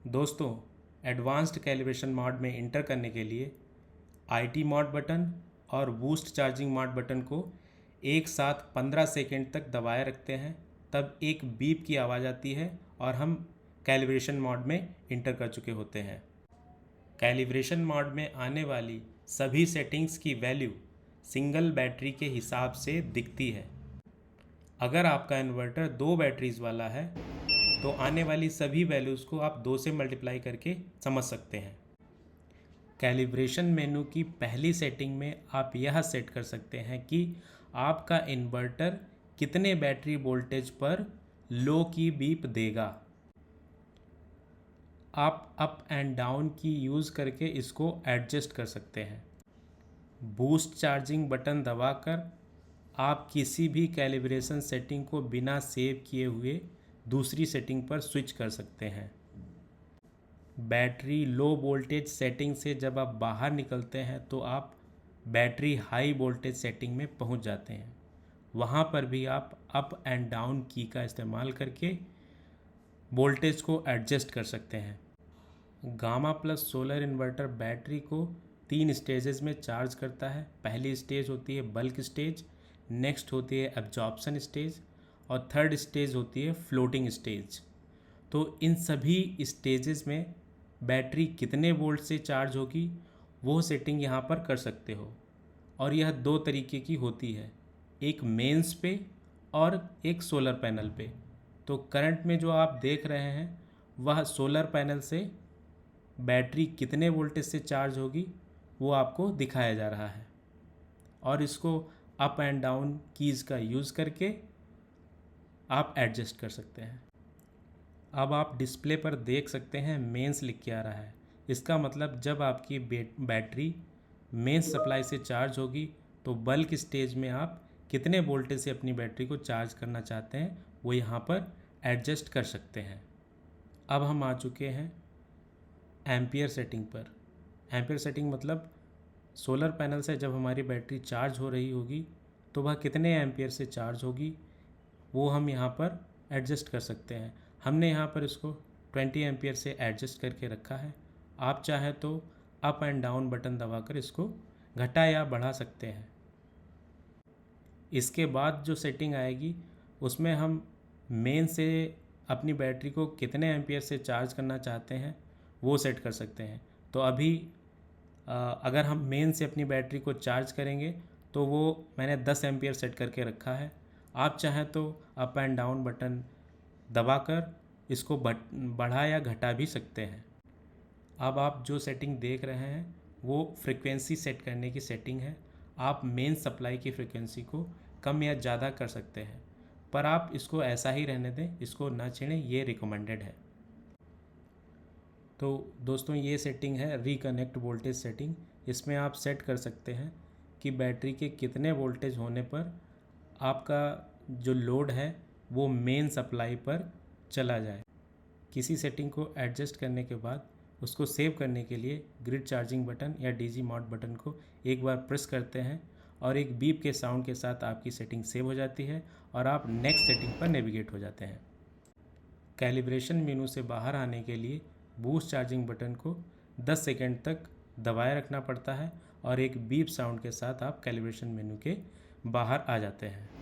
दोस्तों, advanced calibration mode में inter करने के लिए आईटी मोड बटन और बूस्ट चार्जिंग मोड बटन को एक साथ 15 सेकेंड तक दबाए रखते हैं। तब एक बीप की आवाज़ आती है और हम कैलिब्रेशन मोड में इंटर कर चुके होते हैं। कैलिब्रेशन मोड में आने वाली सभी सेटिंग्स की वैल्यू सिंगल बैटरी के हिसाब से दिखती है। अगर आपका इन्वर्टर 2 बैटरीज वाला है तो आने वाली सभी वैल्यूज़ को आप 2 से मल्टीप्लाई करके समझ सकते हैं। कैलिब्रेशन मेनू की पहली सेटिंग में आप यह सेट कर सकते हैं कि आपका इन्वर्टर कितने बैटरी वोल्टेज पर लो की बीप देगा। आप अप एंड डाउन की यूज़ करके इसको एडजस्ट कर सकते हैं। बूस्ट चार्जिंग बटन दबाकर आप किसी भी कैलिब्रेशन सेटिंग को बिना सेव किए हुए दूसरी सेटिंग पर स्विच कर सकते हैं। बैटरी लो वोल्टेज सेटिंग से जब आप बाहर निकलते हैं तो आप बैटरी हाई वोल्टेज सेटिंग में पहुंच जाते हैं। वहां पर भी आप अप एंड डाउन की का इस्तेमाल करके वोल्टेज को एडजस्ट कर सकते हैं। Gamma plus solar inverter battery को 3 स्टेजेस में चार्ज करता है। पहली स्टेज होती है बल्क स्टेज, नेक्स्ट होती है एब्जॉर्प्शन स्टेज और थर्ड स्टेज होती है फ्लोटिंग स्टेज। तो इन सभी स्टेजेस में बैटरी कितने वोल्ट से चार्ज होगी वो सेटिंग यहाँ पर कर सकते हो। और यह 2 तरीके की होती है, एक मेंस पे और एक सोलर पैनल पे। तो करंट में जो आप देख रहे हैं वह सोलर पैनल से बैटरी कितने वोल्टेज से चार्ज होगी वो आपको दिखाया जा रहा है। और इसको अप एंड डाउन कीज़ का यूज़ करके आप एडजस्ट कर सकते हैं। अब आप डिस्प्ले पर देख सकते हैं मेंस लिख के आ रहा है। इसका मतलब जब आपकी बैटरी मेंस सप्लाई से चार्ज होगी तो बल्क स्टेज में आप कितने वोल्टेज से अपनी बैटरी को चार्ज करना चाहते हैं वो यहाँ पर एडजस्ट कर सकते हैं। अब हम आ चुके हैं एम्पियर सेटिंग पर। एम्पियर सेटिंग मतलब सोलर पैनल से जब हमारी बैटरी चार्ज हो रही होगी तो वह कितने एम्पियर से चार्ज होगी वो हम यहाँ पर एडजस्ट कर सकते हैं। हमने यहाँ पर इसको 20 एम्पियर से एडजस्ट करके रखा है। आप चाहे तो अप एंड डाउन बटन दबाकर इसको घटा या बढ़ा सकते हैं। इसके बाद जो सेटिंग आएगी उसमें हम मेन से अपनी बैटरी को कितने एम्पियर से चार्ज करना चाहते हैं वो सेट कर सकते हैं। तो अभी अगर हम मेन से अपनी बैटरी को चार्ज करेंगे तो वो मैंने 10 एम्पियर सेट करके रखा है। आप चाहें तो अप एंड डाउन बटन दबाकर इसको बढ़ा या घटा भी सकते हैं। अब आप जो सेटिंग देख रहे हैं वो फ्रीक्वेंसी सेट करने की सेटिंग है। आप मेन सप्लाई की फ्रीक्वेंसी को कम या ज़्यादा कर सकते हैं, पर आप इसको ऐसा ही रहने दें, इसको ना छेड़ें, ये रिकमेंडेड है। तो दोस्तों ये सेटिंग है रिकनेक्ट वोल्टेज सेटिंग। इसमें आप सेट कर सकते हैं कि बैटरी के कितने वोल्टेज होने पर आपका जो लोड है वो मेन सप्लाई पर चला जाए। किसी सेटिंग को एडजस्ट करने के बाद उसको सेव करने के लिए ग्रिड चार्जिंग बटन या डीजी मोड बटन को एक बार प्रेस करते हैं और एक बीप के साउंड के साथ आपकी सेटिंग सेव हो जाती है और आप नेक्स्ट सेटिंग पर नेविगेट हो जाते हैं। कैलिब्रेशन मेनू से बाहर आने के लिए बूस्ट चार्जिंग बटन को 10 सेकेंड तक दबाए रखना पड़ता है और एक बीप साउंड के साथ आप कैलिब्रेशन मेनू के बाहर आ जाते हैं।